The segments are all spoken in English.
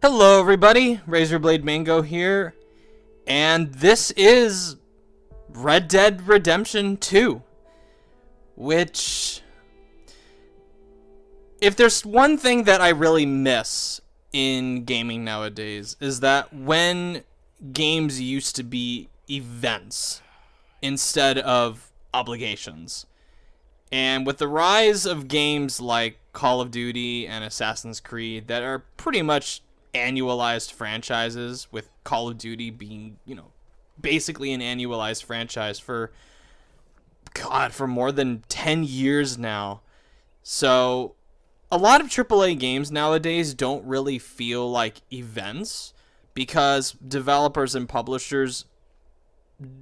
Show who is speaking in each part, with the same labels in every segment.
Speaker 1: Hello everybody, Razorblade Mango here, and this is Red Dead Redemption 2, which, if there's one thing that I really miss in gaming nowadays, is that when games used to be events instead of obligations. And with the rise of games like Call of Duty and Assassin's Creed that are pretty much annualized franchises, with Call of Duty being, basically an annualized franchise for more than 10 years now. So a lot of AAA games nowadays don't really feel like events because developers and publishers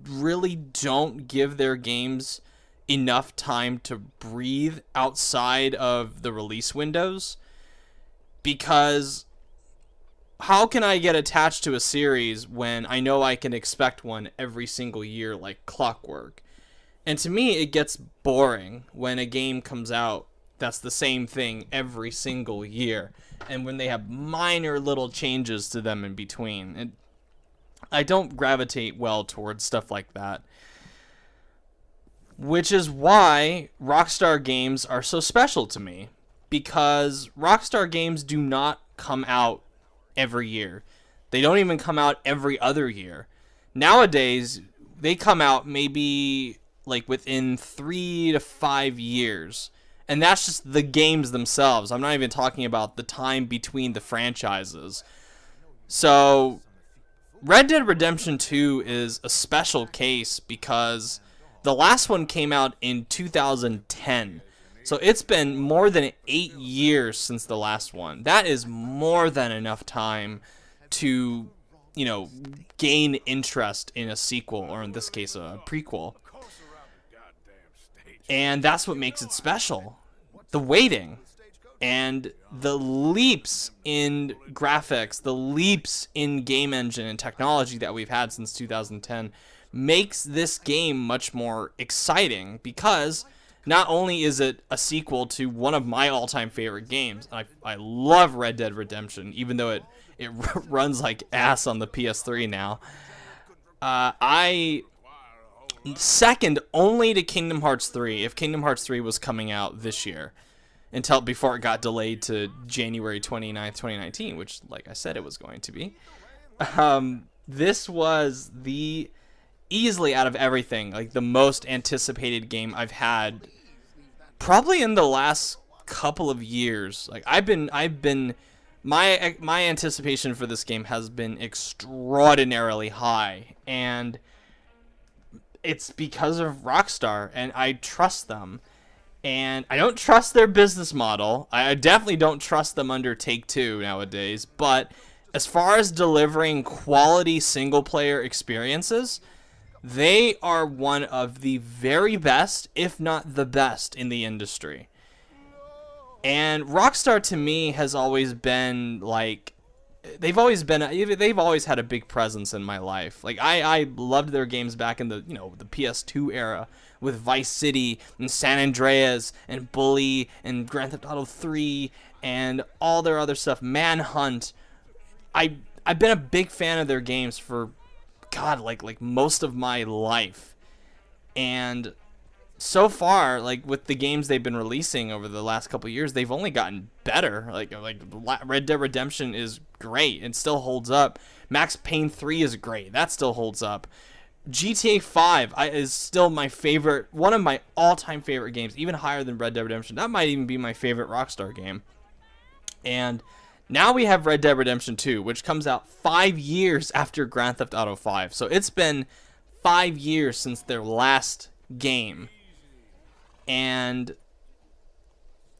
Speaker 1: really don't give their games enough time to breathe outside of the release windows. Because how can I get attached to a series when I know I can expect one every single year like clockwork? And to me, it gets boring when a game comes out that's the same thing every single year, and when they have minor little changes to them in between. And I don't gravitate well towards stuff like that. Which is why Rockstar games are so special to me, because Rockstar games do not come out every year. They don't even come out every other year. Nowadays, they come out maybe like within 3 to 5 years. And that's just the games themselves. I'm not even talking about the time between the franchises. So, Red Dead Redemption 2 is a special case because the last one came out in 2010. So it's been more than 8 years since the last one. That is more than enough time to, gain interest in a sequel, or in this case, a prequel. And that's what makes it special. The waiting. And the leaps in graphics, the leaps in game engine and technology that we've had since 2010 makes this game much more exciting, because not only is it a sequel to one of my all-time favorite games. I love Red Dead Redemption, even though it runs like ass on the PS3 now. I second only to Kingdom Hearts 3, if Kingdom Hearts 3 was coming out this year, before it got delayed to January 29th, 2019, which, like I said, it was going to be. This was easily, out of everything, like the most anticipated game I've had probably in the last couple of years. Like my anticipation for this game has been extraordinarily high, and it's because of Rockstar, and I trust them. And I don't trust their business model. I definitely don't trust them under Take-Two nowadays, but as far as delivering quality single-player experiences, they are one of the very best, if not the best, in the industry. And Rockstar, to me, has always been like, they've always had a big presence in my life. Like I loved their games back in the the PS2 era, with Vice City and San Andreas and Bully and Grand Theft Auto 3 and all their other stuff, Manhunt. I've been a big fan of their games for like most of my life. And so far, like with the games they've been releasing over the last couple of years, they've only gotten better. Like Red Dead Redemption is great and still holds up. Max Payne 3 is great. That still holds up. GTA 5 is still my favorite, one of my all-time favorite games, even higher than Red Dead Redemption. That might even be my favorite Rockstar game. And now we have Red Dead Redemption 2, which comes out 5 years after Grand Theft Auto 5. So it's been 5 years since their last game. And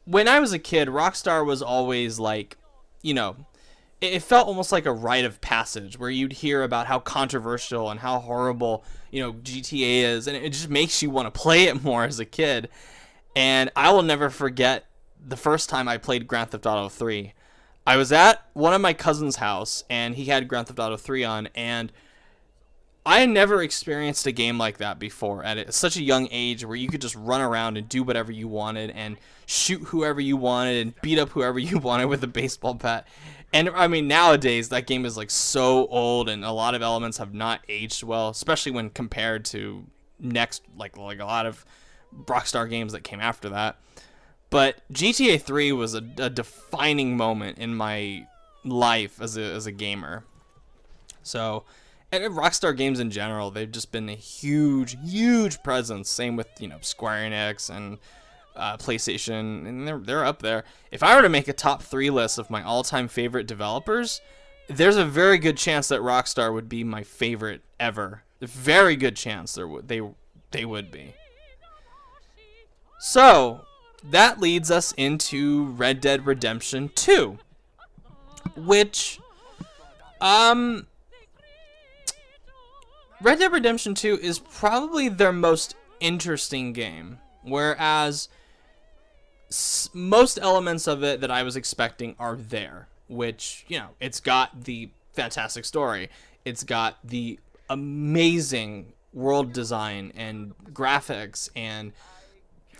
Speaker 1: when I was a kid, Rockstar was always like, it felt almost like a rite of passage, where you'd hear about how controversial and how horrible, GTA is, and it just makes you want to play it more as a kid. And I will never forget the first time I played Grand Theft Auto 3. I was at one of my cousin's house, and he had Grand Theft Auto 3 on, and I had never experienced a game like that before at such a young age, where you could just run around and do whatever you wanted and shoot whoever you wanted and beat up whoever you wanted with a baseball bat. And I mean, nowadays that game is like so old, and a lot of elements have not aged well, especially when compared to next like a lot of Rockstar games that came after that. But GTA 3 was a defining moment in my life as a gamer. So, and Rockstar games in general, they've just been a huge presence. Same with, Square Enix and PlayStation, and they're up there. If I were to make a top 3 list of my all-time favorite developers, there's a very good chance that Rockstar would be my favorite ever. A very good chance they would be. So, that leads us into Red Dead Redemption 2, which Red Dead Redemption 2 is probably their most interesting game, whereas most elements of it that I was expecting are there, which, it's got the fantastic story, it's got the amazing world design and graphics and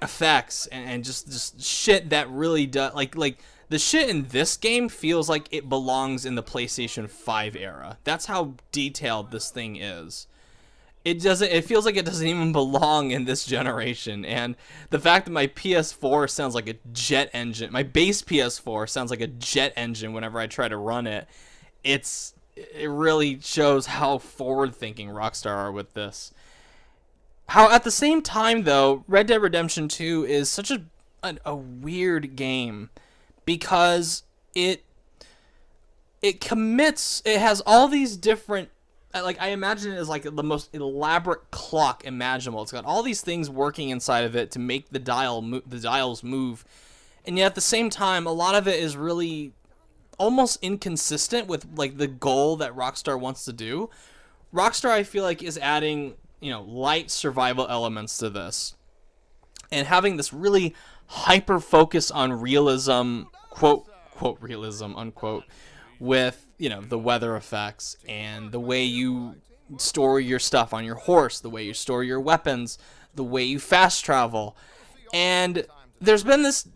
Speaker 1: effects and just shit that really does, like the shit in this game feels like it belongs in the PlayStation 5 era. That's how detailed this thing is. It feels like it doesn't even belong in this generation. And the fact that my PS4 sounds like a jet engine, my base PS4 sounds like a jet engine whenever I try to run it, it really shows how forward-thinking Rockstar are with this. How at the same time, though, Red Dead Redemption 2 is such a weird game, because it has all these different, like, I imagine it as like the most elaborate clock imaginable. It's got all these things working inside of it to make the dials move, and yet at the same time, a lot of it is really almost inconsistent with like the goal that Rockstar wants to do. Rockstar, I feel like, is adding, light survival elements to this, and having this really hyper focus on realism, quote realism, unquote, with, the weather effects and the way you store your stuff on your horse, the way you store your weapons, the way you fast travel. And there's been this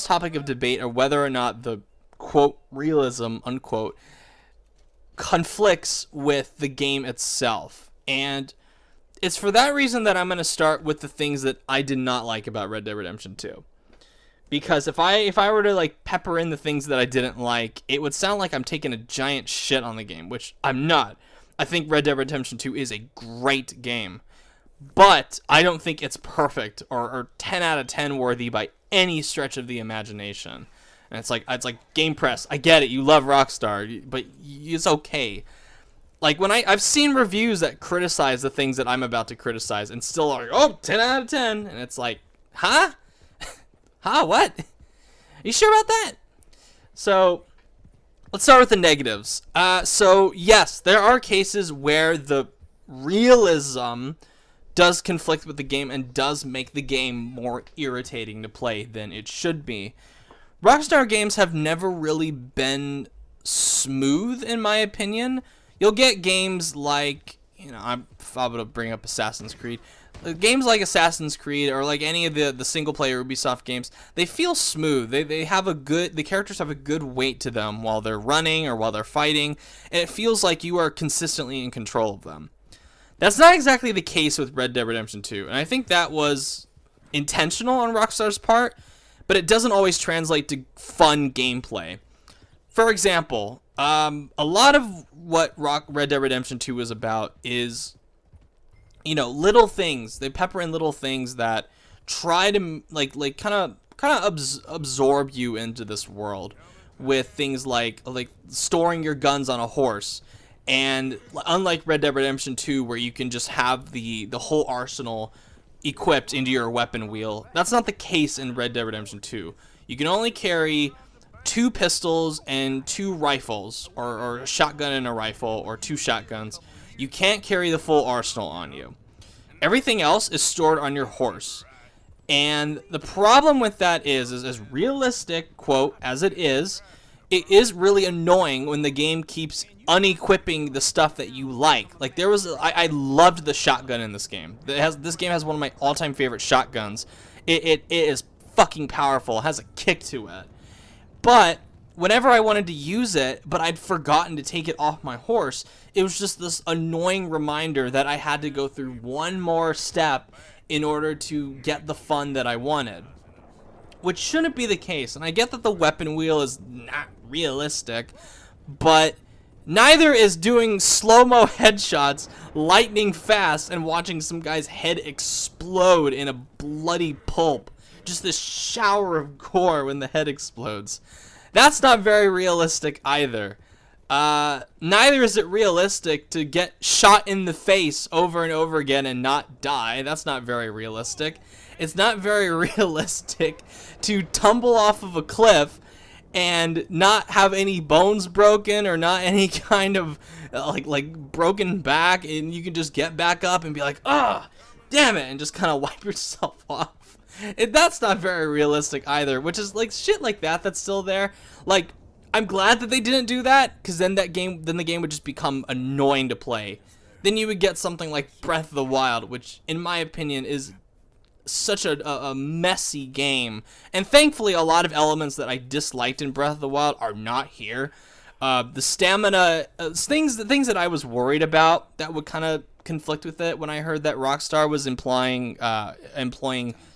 Speaker 1: topic of debate of whether or not the quote realism, unquote, conflicts with the game itself. And it's for that reason that I'm going to start with the things that I did not like about Red Dead Redemption 2. Because if I were to like pepper in the things that I didn't like, it would sound like I'm taking a giant shit on the game, which I'm not. I think Red Dead Redemption 2 is a great game, but I don't think it's perfect or 10 out of 10 worthy by any stretch of the imagination. And it's like Game Press, I get it, you love Rockstar, but it's okay. Like, when I've seen reviews that criticize the things that I'm about to criticize and still are, 10 out of 10, and it's like, huh? Huh, what? Are you sure about that? So, let's start with the negatives. So, yes, there are cases where the realism does conflict with the game and does make the game more irritating to play than it should be. Rockstar games have never really been smooth, in my opinion. You'll get games like, I'm about to bring up Assassin's Creed. Games like Assassin's Creed or like any of the single-player Ubisoft games, they feel smooth. The characters have a good weight to them while they're running or while they're fighting, and it feels like you are consistently in control of them. That's not exactly the case with Red Dead Redemption 2, and I think that was intentional on Rockstar's part, but it doesn't always translate to fun gameplay. For example, a lot of what Red Dead Redemption 2 is about is, little things. They pepper in little things that try to kind of absorb you into this world, with things like storing your guns on a horse. And unlike Red Dead Redemption 2, where you can just have the whole arsenal equipped into your weapon wheel, that's not the case in Red Dead Redemption 2. You can only carry 2 pistols and 2 rifles, or a shotgun and a rifle, or 2 shotguns. You can't carry the full arsenal on you. Everything else is stored on your horse. And the problem with that is as realistic, quote, as it is,
Speaker 2: it is really annoying when the game keeps unequipping the stuff that you like. Like there was, I loved the shotgun in this game. This game has one of my all-time favorite shotguns. It is fucking powerful. It has a kick to it. But whenever I wanted to use it, but I'd forgotten to take it off my horse, it was just this annoying reminder that I had to go through one more step in order to get the fun that I wanted. Which shouldn't be the case, and I get that the weapon wheel is not realistic, but neither is doing slow-mo headshots lightning fast and watching some guy's head explode in a bloody pulp. Just this shower of gore when the head explodes. That's not very realistic either. Neither is it realistic to get shot in the face over and over again and not die. That's not very realistic. It's not very realistic to tumble off of a cliff and not have any bones broken or not any kind of like broken back, and you can just get back up and be like, ah, damn it, and just kind of wipe yourself off. That's not very realistic either, which is like shit like that that's still there. Like, I'm glad that they didn't do that, because then the game would just become annoying to play. Then you would get something like Breath of the Wild, which in my opinion is such a messy game, and thankfully a lot of elements that I disliked in Breath of the Wild are not here. The stamina, the things that I was worried about that would kind of conflict with it when I heard that Rockstar was employing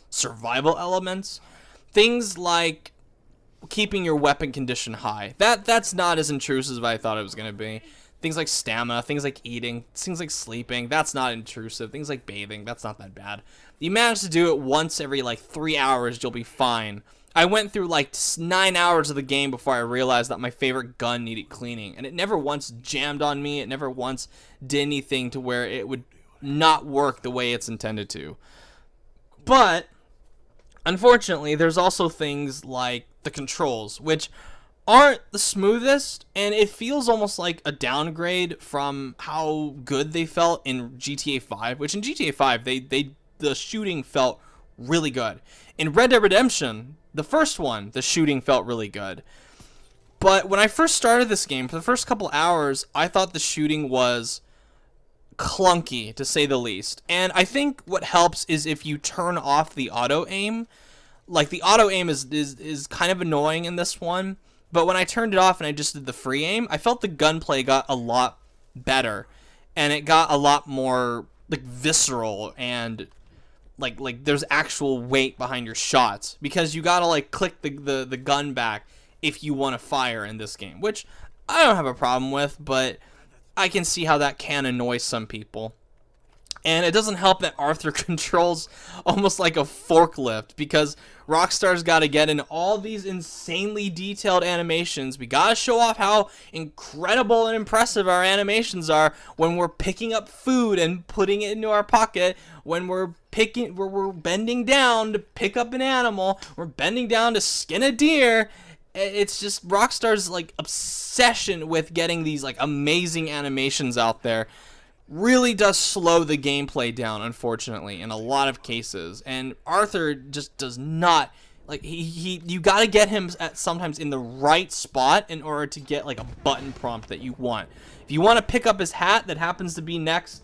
Speaker 2: survival elements, things like keeping your weapon condition high. That's not as intrusive as I thought it was going to be. Things like stamina, things like eating, things like sleeping, that's not intrusive. Things like bathing, that's not that bad. You manage to do it once every like 3 hours, you'll be fine. I went through like 9 hours of the game before I realized that my favorite gun needed cleaning, and it never once jammed on me. It never once did anything to where it would not work the way it's intended to. But unfortunately, there's also things like the controls, which aren't the smoothest, and it feels almost like a downgrade from how good they felt in GTA 5, which in GTA 5, the shooting felt really good. In Red Dead Redemption, the first one, the shooting felt really good. But when I first started this game, for the first couple hours, I thought the shooting was clunky, to say the least. And I think what helps is if you turn off the auto-aim. Like, the auto-aim is kind of annoying in this one, but when I turned it off and I just did the free aim, I felt the gunplay got a lot better, and it got a lot more like visceral, and like there's actual weight behind your shots, because you gotta like click the gun back if you want to fire in this game, which I don't have a problem with, but I can see how that can annoy some people. And it doesn't help that Arthur controls almost like a forklift, because Rockstar's got to get in all these insanely detailed animations. We got to show off how incredible and impressive our animations are when we're picking up food and putting it into our pocket, when we're bending down to pick up an animal, we're bending down to skin a deer. It's just Rockstar's like obsession with getting these like amazing animations out there really does slow the gameplay down, unfortunately, in a lot of cases. And Arthur just does not, like, you gotta get him sometimes in the right spot in order to get like a button prompt that you want. If you want to pick up his hat that happens to be next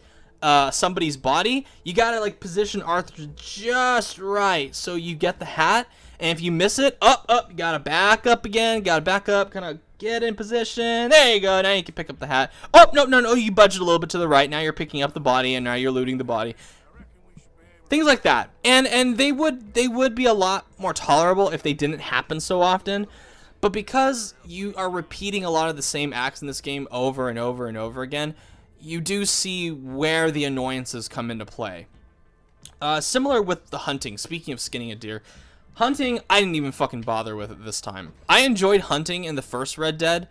Speaker 2: somebody's body, you gotta like position Arthur just right so you get the hat. And if you miss it, you gotta back up again, kind of get in position. There you go. Now you can pick up the hat. Oh, no. You budged a little bit to the right. Now you're picking up the body, and now you're looting the body. Things like that. And they would be a lot more tolerable if they didn't happen so often. But because you are repeating a lot of the same acts in this game over and over and over again, you do see where the annoyances come into play. Similar with the hunting. Speaking of skinning a deer, hunting, I didn't even fucking bother with it this time. I enjoyed hunting in the first Red Dead,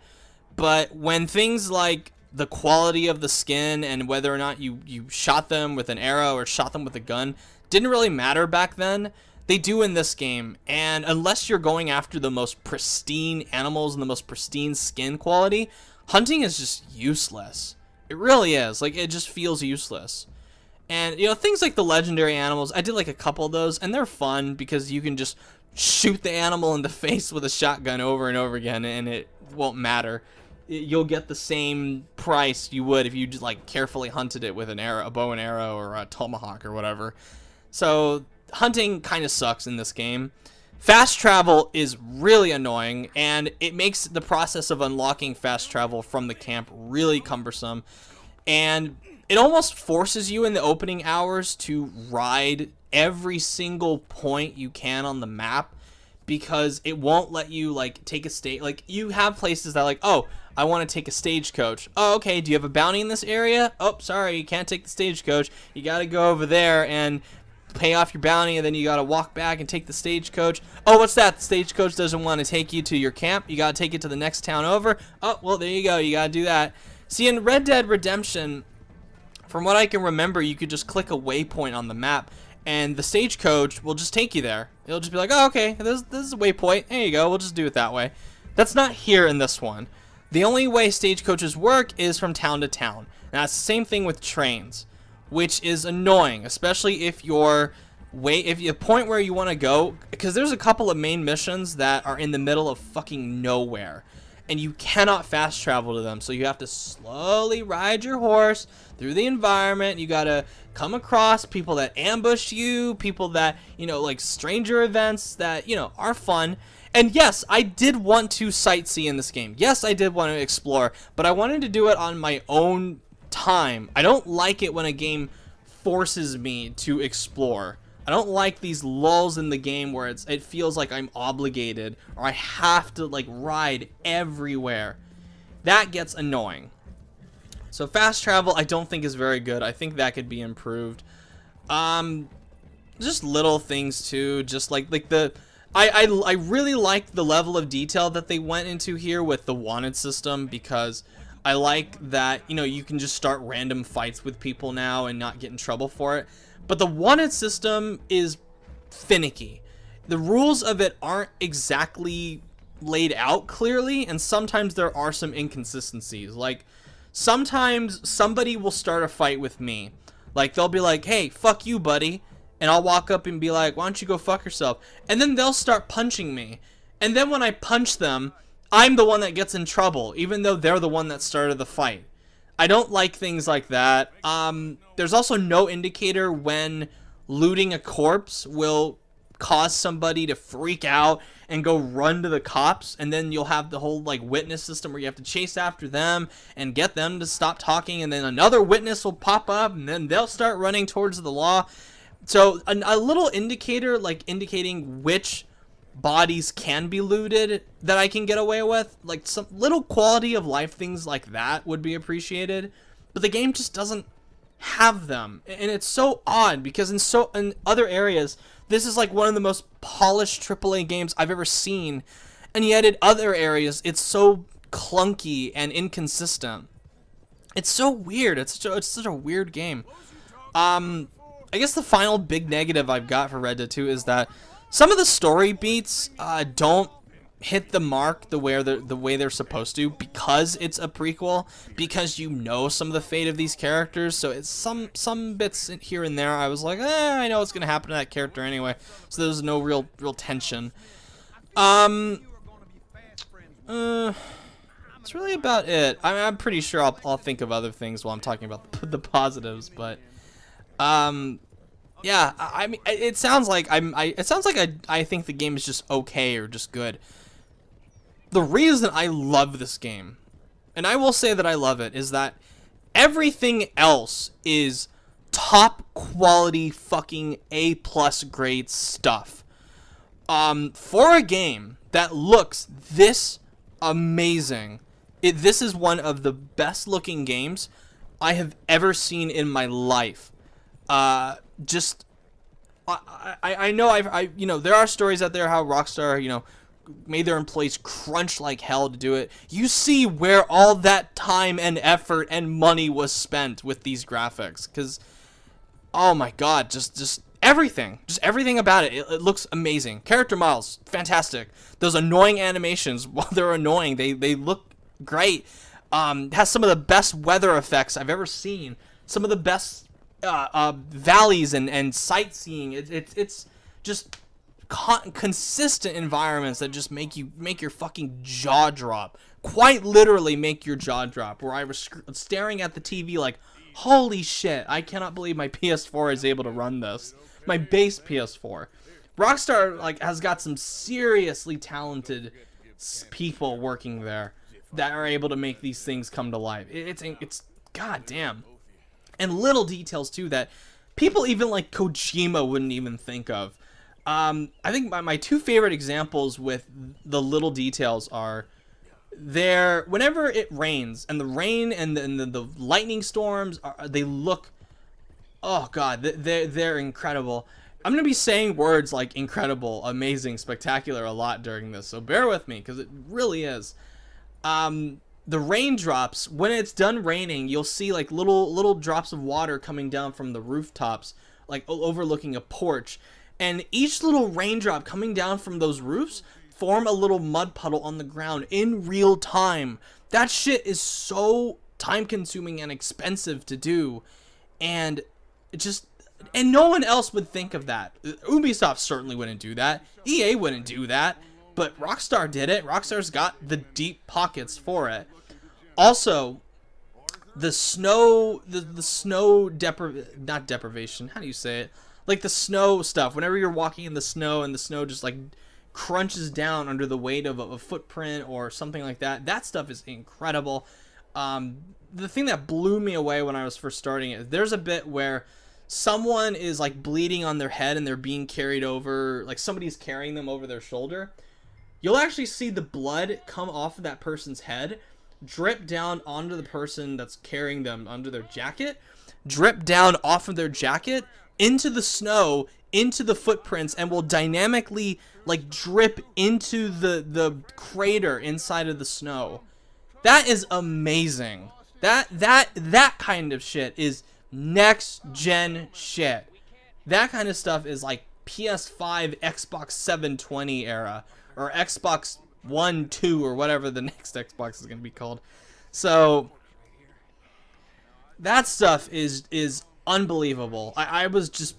Speaker 2: but when things like the quality of the skin and whether or not you shot them with an arrow or shot them with a gun didn't really matter back then, they do in this game. And unless you're going after the most pristine animals and the most pristine skin quality, hunting is just useless. It really is. Like, it just feels useless. And, you know, things like the legendary animals, I did like a couple of those, and they're fun because you can just shoot the animal in the face with a shotgun over and over again, and it won't matter. You'll get the same price you would if you just like carefully hunted it with a bow and arrow, or a tomahawk or whatever. So hunting kind of sucks in this game. Fast travel is really annoying, and it makes the process of unlocking fast travel from the camp really cumbersome. And it almost forces you in the opening hours to ride every single point you can on the map, because it won't let you like take a stage. Like, you have places that like, oh, I want to take a stagecoach. Oh, okay, do you have a bounty in this area? Oh, sorry, you can't take the stagecoach. You got to go over there and pay off your bounty, and then you got to walk back and take the stagecoach. Oh, what's that? The stagecoach doesn't want to take you to your camp. You got to take it to the next town over. Oh, well, there you go. You got to do that. See, in Red Dead Redemption, from what I can remember, you could just click a waypoint on the map, and the stagecoach will just take you there. It'll just be like, oh, okay, this is a waypoint. There you go. We'll just do it that way. That's not here in this one. The only way stagecoaches work is from town to town. Now, it's the same thing with trains, which is annoying, especially if you point where you want to go, because there's a couple of main missions that are in the middle of fucking nowhere, and you cannot fast travel to them. So you have to slowly ride your horse through the environment. You gotta come across people that ambush you, people that, like stranger events that, are fun. And yes, I did want to sightsee in this game. Yes, I did want to explore, but I wanted to do it on my own time. I don't like it when a game forces me to explore. I don't like these lulls in the game where it feels like I'm obligated, or I have to like ride everywhere. That gets annoying. So fast travel I don't think is very good. I think that could be improved. Just little things too, just like the I really like the level of detail that they went into here with the wanted system, because I like that, you can just start random fights with people now and not get in trouble for it. But the wanted system is finicky. The rules of it aren't exactly laid out clearly, and sometimes there are some inconsistencies. Like, sometimes somebody will start a fight with me. Like, they'll be like, hey, fuck you, buddy. And I'll walk up and be like, why don't you go fuck yourself? And then they'll start punching me. And then when I punch them, I'm the one that gets in trouble, even though they're the one that started the fight. I don't like things like that. There's also no indicator when looting a corpse will cause somebody to freak out and go run to the cops, and then you'll have the whole like witness system where you have to chase after them and get them to stop talking, and then another witness will pop up, and then they'll start running towards the law. So a little indicator, like indicating which bodies can be looted, that I can get away with, like some little quality of life things like that would be appreciated. But the game just doesn't have them, and it's so odd, because in other areas this is like one of the most polished AAA games I've ever seen, and yet in other areas it's so clunky and inconsistent. It's so weird. It's such a weird game. I guess the final big negative I've got for Red Dead 2 is that some of the story beats don't hit the mark the way they're supposed to, because it's a prequel, because some of the fate of these characters. So it's some bits here and there I was like, I know what's gonna happen to that character anyway, so there's no real tension. That's really about it. I'm pretty sure I'll think of other things while I'm talking about the positives, but yeah, I mean, it sounds like I think the game is just okay or just good. The reason I love this game, and I will say that I love it, is that everything else is top quality fucking A+ grade stuff. For a game that looks this amazing, this is one of the best looking games I have ever seen in my life. I know there are stories out there how Rockstar, made their employees crunch like hell to do it. You see where all that time and effort and money was spent with these graphics, because oh my god, just everything about it. It looks amazing. Character models, fantastic. Those annoying animations, while they're annoying, they look great. Has some of the best weather effects I've ever seen. Some of the best valleys and sightseeing. It's just consistent environments that just make your fucking jaw drop
Speaker 1: quite literally make your jaw drop, where I was staring at the TV like, holy shit, I cannot believe my PS4 is able to run this. My base PS4. Rockstar like has got some seriously talented people working there that are able to make these things come to life. It's goddamn. And little details too that people even like Kojima wouldn't even think of. I think my two favorite examples with the little details are there whenever it rains and the rain and the lightning storms they look, oh god, they're incredible. I'm gonna be saying words like incredible, amazing, spectacular a lot during this, so bear with me because it really is. The raindrops, when it's done raining, you'll see like little drops of water coming down from the rooftops, like overlooking a porch, and each little raindrop coming down from those roofs form a little mud puddle on the ground in real time. That shit is so time consuming and expensive to do, and it just, and no one else would think of that. Ubisoft certainly wouldn't do that. EA wouldn't do that. But Rockstar did it. Rockstar's got the deep pockets for it. Also, the snow, not deprivation, how do you say it? Like the snow stuff. Whenever you're walking in the snow and the snow just like crunches down under the weight of a footprint or something like that, that stuff is incredible. The thing that blew me away when I was first starting it, there's a bit where someone is like bleeding on their head and they're being carried over, like somebody's carrying them over their shoulder. You'll actually see the blood come off of that person's head, drip down onto the person that's carrying them under their jacket, drip down off of their jacket into the snow, into the footprints, and will dynamically like drip into the crater inside of the snow. That is amazing. That kind of shit is next gen shit. That kind of stuff is like PS5, Xbox 720 era, or Xbox One, 2, or whatever the next Xbox is going to be called. So that stuff is unbelievable. I was just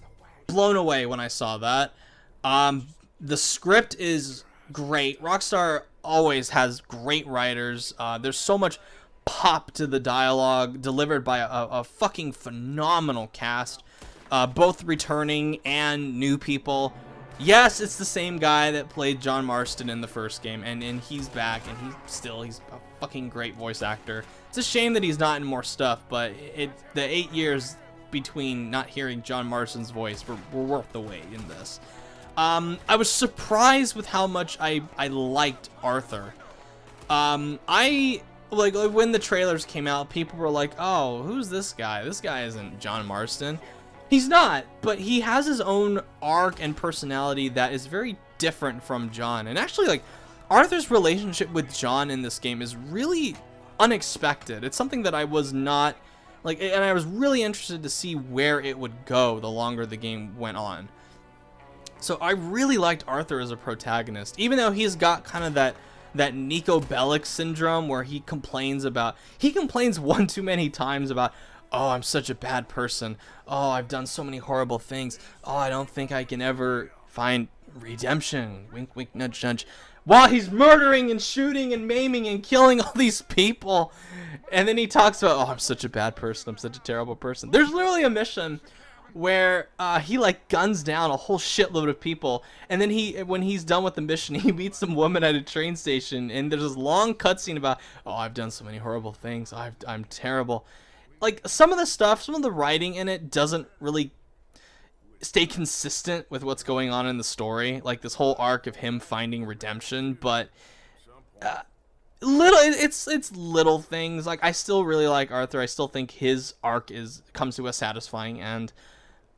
Speaker 1: blown away when I saw that. The script is great. Rockstar always has great writers. There's so much pop to the dialogue delivered by a fucking phenomenal cast, both returning and new people. Yes, it's the same guy that played John Marston in the first game, and he's back, and he's a fucking great voice actor. It's a shame that he's not in more stuff, but the 8 years between not hearing John Marston's voice were worth the wait in this. I was surprised with how much I liked Arthur. Like when the trailers came out, people were like, oh, who's this guy? This guy isn't John Marston. He's not, but he has his own arc and personality that is very different from John. And actually, like, Arthur's relationship with John in this game is really unexpected. It's something that I was not, like, and I was really interested to see where it would go the longer the game went on. So I really liked Arthur as a protagonist, even though he's got kind of that Nico Bellic syndrome where he complains one too many times about, oh, I'm such a bad person. Oh, I've done so many horrible things. Oh, I don't think I can ever find redemption. Wink, wink, nudge, nudge. While he's murdering and shooting and maiming and killing all these people. And then he talks about, oh, I'm such a bad person. I'm such a terrible person. There's literally a mission where he like guns down a whole shitload of people, and then when he's done with the mission, he meets some woman at a train station, and there's this long cutscene about, oh, I've done so many horrible things. I'm terrible. Like, some of the writing in it doesn't really stay consistent with what's going on in the story, like this whole arc of him finding redemption, but it's little things. Like, I still really like Arthur. I still think his arc comes to a satisfying end.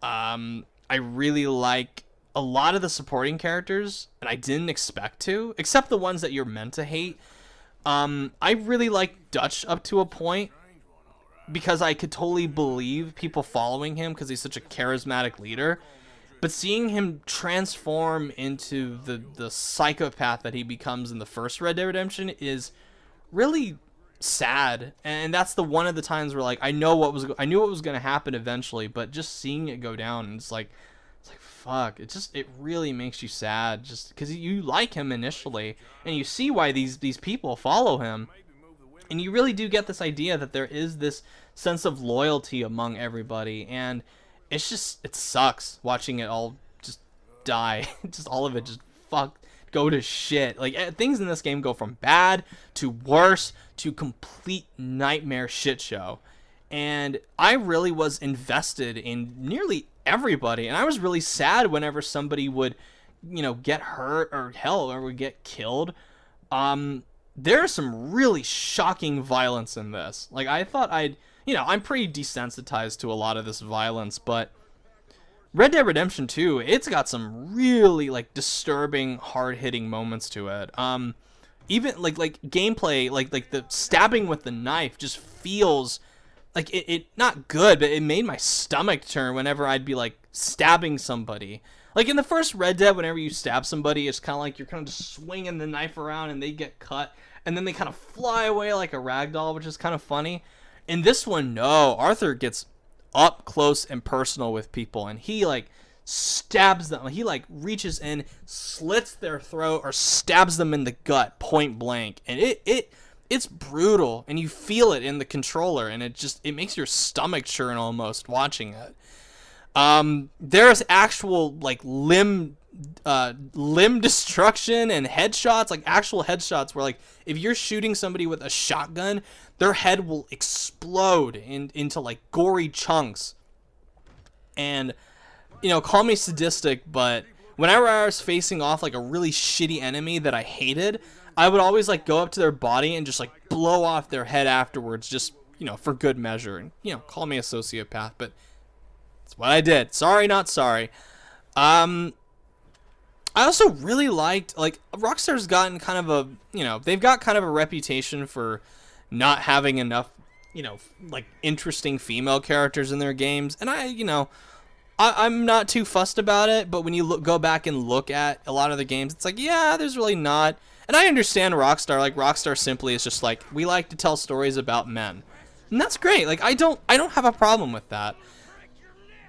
Speaker 1: I really like a lot of the supporting characters, and I didn't expect to, except the ones that you're meant to hate. I really like Dutch up to a point, because I could totally believe people following him because he's such a charismatic leader. But seeing him transform into the psychopath that he becomes in the first Red Dead Redemption is really sad. And that's one of the times where, like, I knew what was going to happen eventually, but just seeing it go down, it's like, It's like, fuck, it really makes you sad, just because you like him initially, and you see why these people follow him, and you really do get this idea that there is this sense of loyalty among everybody, and it sucks watching it all just die. Just all of it just go to shit. Like, things in this game go from bad to worse to complete nightmare shit show. And I really was invested in nearly everybody, and I was really sad whenever somebody would, get hurt or hell or would get killed. There's some really shocking violence in this. Like, I thought I'm pretty desensitized to a lot of this violence, but Red Dead Redemption 2, it's got some really, like, disturbing, hard-hitting moments to it. Even, like gameplay, like the stabbing with the knife just feels like it not good, but it made my stomach turn whenever I'd be, like, stabbing somebody. Like, in the first Red Dead, whenever you stab somebody, it's kind of like you're kind of just swinging the knife around and they get cut, and then they kind of fly away like a ragdoll, which is kind of funny. In this one, no. Arthur gets up close and personal with people, and he, like, stabs them. He, like, reaches in, slits their throat, or stabs them in the gut point blank, and it's brutal, and you feel it in the controller, and it makes your stomach churn almost watching it. There's actual, like, limb destruction and headshots, like actual headshots where, like, if you're shooting somebody with a shotgun, their head will explode into like gory chunks. And, call me sadistic, but whenever I was facing off like a really shitty enemy that I hated, I would always like go up to their body and just like blow off their head afterwards, just, for good measure. And, call me a sociopath, but it's what I did. Sorry, not sorry. I also really liked, like, Rockstar's gotten kind of they've got kind of a reputation for not having enough, like, interesting female characters in their games. And I'm not too fussed about it, but when you go back and look at a lot of the games, it's like, yeah, there's really not. And I understand Rockstar. Like, Rockstar simply is just like, we like to tell stories about men. And that's great. Like, I don't have a problem with that.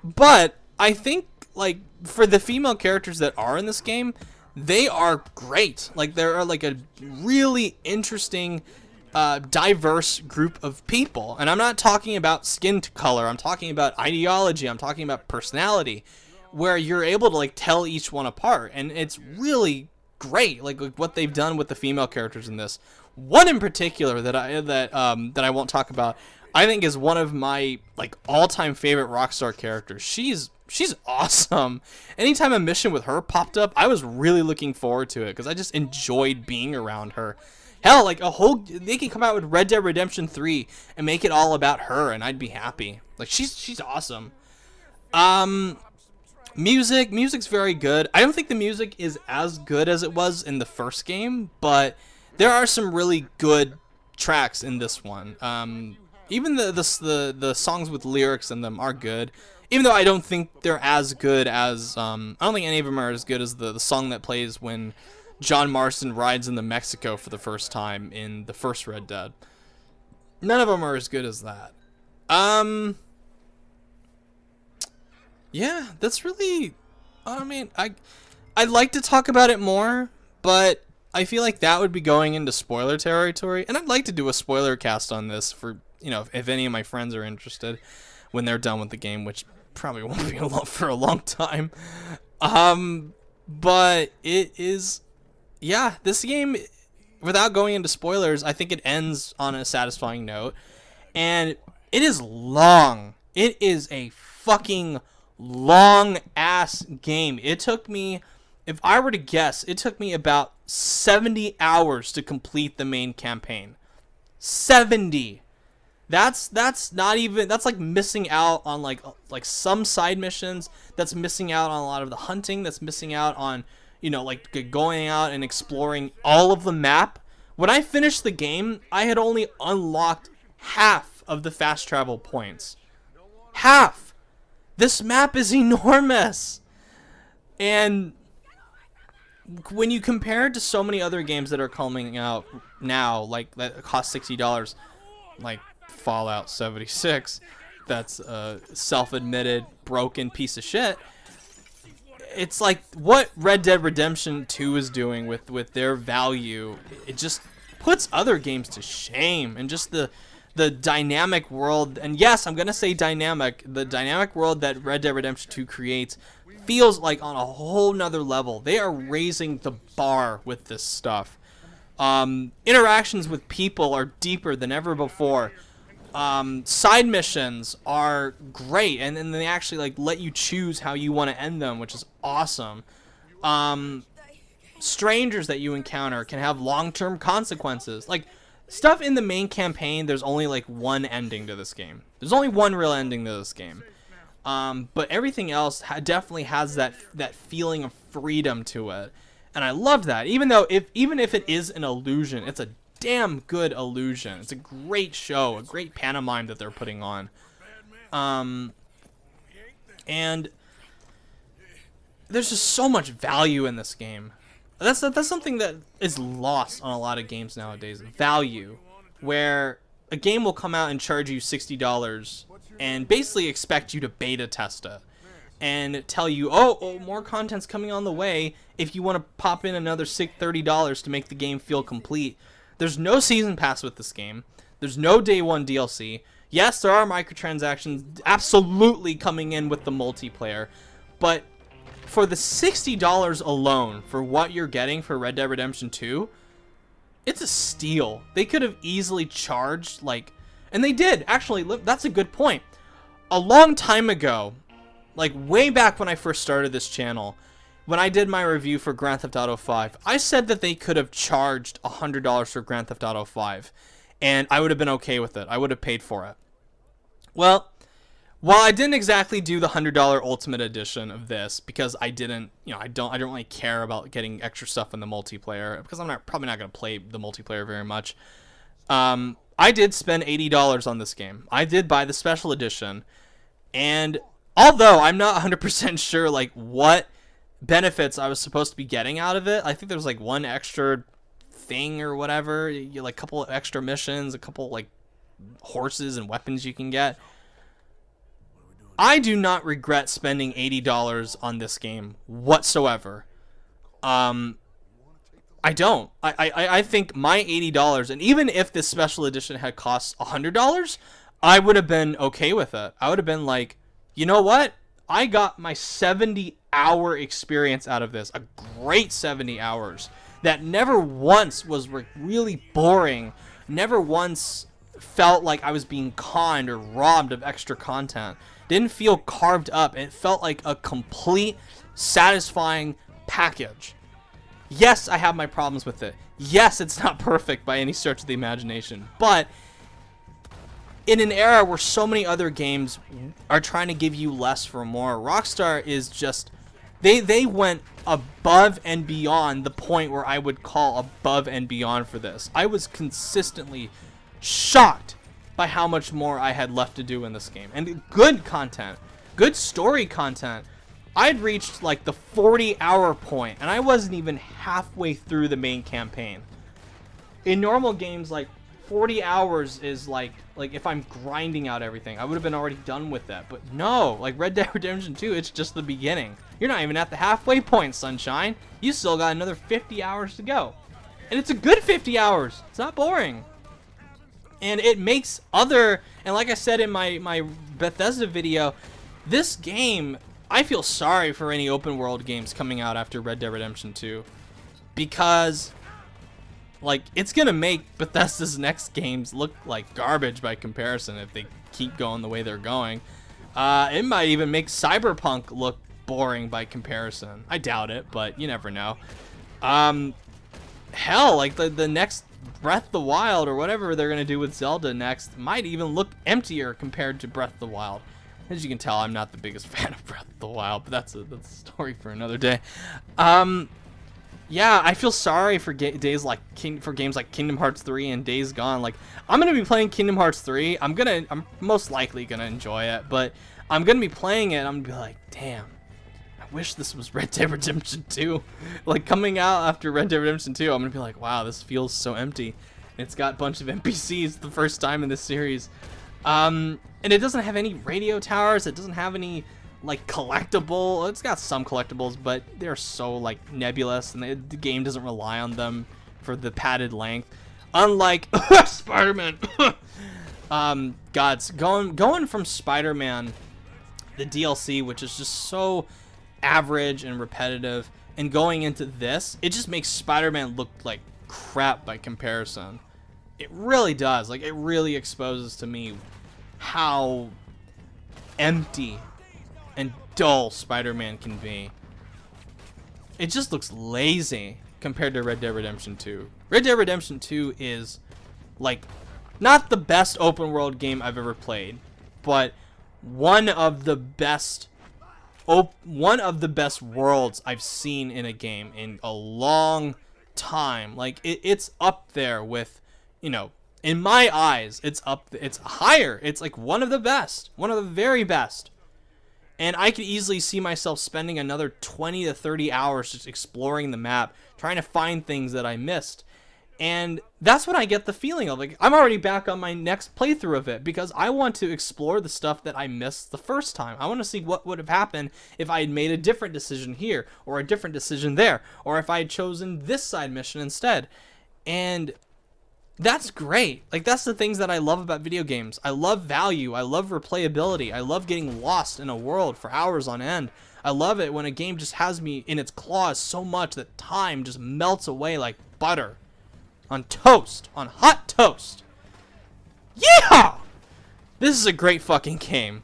Speaker 1: But I think, like, for the female characters that are in this game, they are great. Like, there are, like, a really interesting, diverse group of people. And I'm not talking about skin color. I'm talking about ideology. I'm talking about personality, where you're able to, like, tell each one apart. And it's really great, like what they've done with the female characters in this. One in particular that I won't talk about, I think is one of my, like, all-time favorite Rockstar characters. She's awesome. Anytime a mission with her popped up, I was really looking forward to it because I just enjoyed being around her. Hell, like, they can come out with Red Dead Redemption 3 and make it all about her, and I'd be happy. Like, she's awesome. Music's very good. I don't think the music is as good as it was in the first game, but there are some really good tracks in this one. Even the songs with lyrics in them are good, even though I don't think they're as good as I don't think any of them are as good as the song that plays when John Marston rides into Mexico for the first time in the first Red Dead. None of them are as good as that. Yeah, that's really, I mean, I'd like to talk about it more, but I feel like that would be going into spoiler territory, and I'd like to do a spoiler cast on this for, if any of my friends are interested when they're done with the game, which probably won't be for a long time. But it is, yeah, this game, without going into spoilers, I think it ends on a satisfying note, and it is long. It is a fucking long ass game. It took me, if I were to guess, it took me about 70 hours to complete the main campaign. 70. That's not even, that's like missing out on like some side missions. That's missing out on a lot of the hunting. That's missing out on, like going out and exploring all of the map. When I finished the game, I had only unlocked half of the fast travel points. Half. This map is enormous. And when you compare it to so many other games that are coming out now, like that cost $60, like Fallout 76, that's a self-admitted broken piece of shit. it's like what Red Dead Redemption 2 is doing with their value. It just puts other games to shame, and just the dynamic world. And yes, I'm gonna say dynamic. The dynamic world that Red Dead Redemption 2 creates feels like on a whole nother level. They are raising the bar with this stuff. Interactions with people are deeper than ever before. Side missions are great, and then they actually like let you choose how you want to end them, which is awesome. Strangers that you encounter can have long-term consequences. Like stuff in the main campaign, there's only like one ending to this game. There's only one real ending to this game. But everything else definitely has that feeling of freedom to it, and I love that. Even if it is an illusion, it's a damn good illusion. It's a great show, a great pantomime that they're putting on. And there's just so much value in this game. That's something that is lost on a lot of games nowadays. Value, where a game will come out and charge you $60 and basically expect you to beta test it and tell you, oh, more content's coming on the way if you want to pop in another $30 to make the game feel complete. There's no season pass with this game. There's no day one DLC. Yes, there are microtransactions absolutely coming in with the multiplayer, but for the $60 alone for what you're getting for Red Dead Redemption 2, it's a steal. They could have easily charged, like, and they did. Actually, that's a good point. A long time ago, like way back when I first started this channel, when I did my review for Grand Theft Auto 5, I said that they could have charged $100 for Grand Theft Auto 5, and I would have been okay with it. I would have paid for it. Well, while I didn't exactly do the $100 Ultimate Edition of this, because I didn't, I don't really care about getting extra stuff in the multiplayer, because I'm probably not going to play the multiplayer very much. I did spend $80 on this game. I did buy the Special Edition, and although I'm not 100% sure like what benefits I was supposed to be getting out of it, I think there's like one extra thing or whatever, like a couple of extra missions, a couple like horses and weapons you can get. I do not regret spending $80 on this game whatsoever. I don't. I think my $80, and even if this special edition had cost $100, I would have been okay with it. I would have been like, you know what? I got my 70-hour experience out of this. A great 70 hours that never once was really boring. Never once felt like I was being conned or robbed of extra content. Didn't feel carved up. It felt like a complete, satisfying package. Yes, I have my problems with it. Yes, it's not perfect by any stretch of the imagination. But in an era where so many other games are trying to give you less for more, Rockstar is just... They went above and beyond the point where I would call above and beyond for this. I was consistently shocked by how much more I had left to do in this game. And good content. Good story content. I'd reached like the 40-hour point, and I wasn't even halfway through the main campaign. In normal games, like 40 hours is like if I'm grinding out everything, I would have been already done with that. But no, like Red Dead Redemption 2, it's just the beginning. You're not even at the halfway point, sunshine. You still got another 50 hours to go. And it's a good 50 hours. It's not boring. And it makes and like I said in my Bethesda video, this game, I feel sorry for any open world games coming out after Red Dead Redemption 2, because like it's gonna make Bethesda's next games look like garbage by comparison if they keep going the way they're going. It might even make Cyberpunk look boring by comparison. I doubt it, but you never know. Hell, like the next Breath of the Wild or whatever they're gonna do with Zelda next might even look emptier compared to Breath of the Wild. As you can tell, I'm not the biggest fan of Breath of the Wild, but that's a story for another day. Yeah, I feel sorry for games like Kingdom Hearts 3 and Days Gone. Like, I'm gonna be playing Kingdom Hearts 3. I'm most likely gonna enjoy it, but I'm gonna be playing it and I'm gonna be like, damn, I wish this was Red Dead Redemption 2. Like, coming out after Red Dead Redemption 2, I'm gonna be like, wow, this feels so empty. And it's got a bunch of NPCs the first time in this series. And it doesn't have any radio towers. It doesn't have any like collectible. It's got some collectibles, but they're so like nebulous, and the game doesn't rely on them for the padded length. Unlike Spider-Man. Gods, going from Spider-Man, the DLC, which is just so average and repetitive, and going into this, it just makes Spider-Man look like crap by comparison. It really does. Like, it really exposes to me how empty and dull Spider-Man can be. It just looks lazy compared to Red Dead Redemption 2. Red Dead Redemption 2 is like not the best open world game I've ever played, but one of the best worlds I've seen in a game in a long time. Like, it's up there with, you know, in my eyes, it's higher. It's like one of the best, one of the very best. And I could easily see myself spending another 20 to 30 hours just exploring the map, trying to find things that I missed. And that's what I get the feeling of. Like, I'm already back on my next playthrough of it because I want to explore the stuff that I missed the first time. I want to see what would have happened if I had made a different decision here or a different decision there, or if I had chosen this side mission instead. And that's great. Like, that's the things that I love about video games. I love value. I love replayability. I love getting lost in a world for hours on end. I love it when a game just has me in its claws so much that time just melts away like butter on toast, on hot toast. Yeah! This is a great fucking game.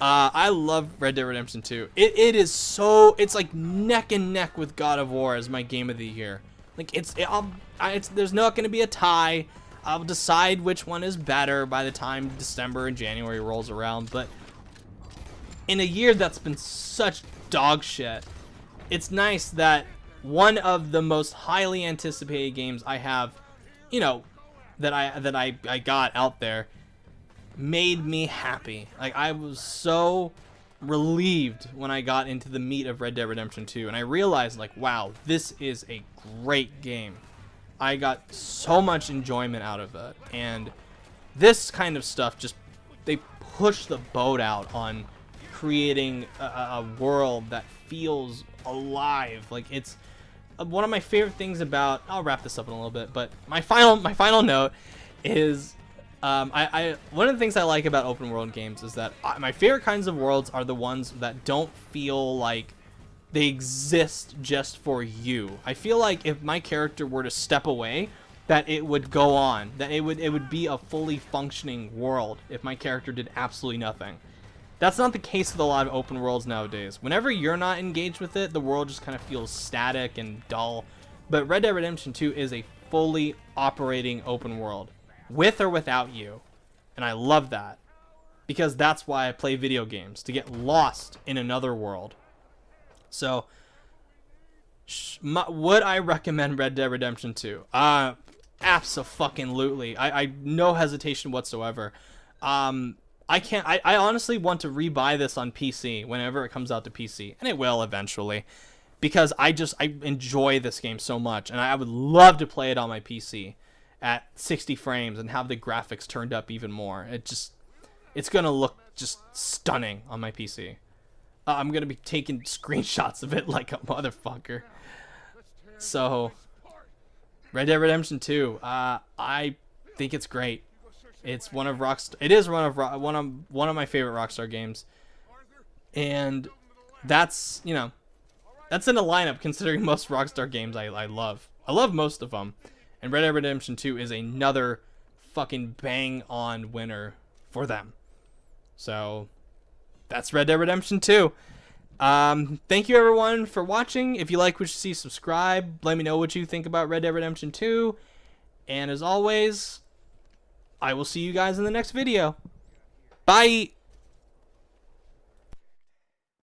Speaker 1: I love Red Dead Redemption 2. It is so, it's like neck and neck with God of War as my game of the year. Like, there's not going to be a tie. I'll decide which one is better by the time December and January rolls around. But in a year that's been such dog shit, it's nice that one of the most highly anticipated games I have, you know, that I got out there, made me happy. Like, I was so relieved when I got into the meat of Red Dead Redemption 2, and I realized, like, wow, this is a great game. I got so much enjoyment out of it, and this kind of stuff just, they push the boat out on creating a world that feels alive. Like, it's one of my favorite things about, I'll wrap this up in a little bit, but my final note is, one of the things I like about open world games is that my favorite kinds of worlds are the ones that don't feel like they exist just for you. I feel like if my character were to step away, that it would go on, that it would be a fully functioning world if my character did absolutely nothing. That's not the case with a lot of open worlds nowadays. Whenever you're not engaged with it, the world just kind of feels static and dull. But Red Dead Redemption 2 is a fully operating open world, with or without you. And I love that, because that's why I play video games, to get lost in another world. So, would I recommend Red Dead Redemption 2? Abso-fucking-lutely. I no hesitation whatsoever. I honestly want to rebuy this on PC whenever it comes out to PC, and it will eventually, because I enjoy this game so much, and I would love to play it on my PC at 60 frames and have the graphics turned up even more. It's gonna look just stunning on my PC. I'm gonna be taking screenshots of it like a motherfucker. So, Red Dead Redemption 2, I think it's great. It's one of one of my favorite Rockstar games, and that's, you know, that's in the lineup considering most Rockstar games I love. I love most of them, and Red Dead Redemption 2 is another fucking bang on winner for them. So that's Red Dead Redemption 2. Thank you everyone for watching. If you like what you see, subscribe. Let me know what you think about Red Dead Redemption 2. And as always, I will see you guys in the next video. Bye!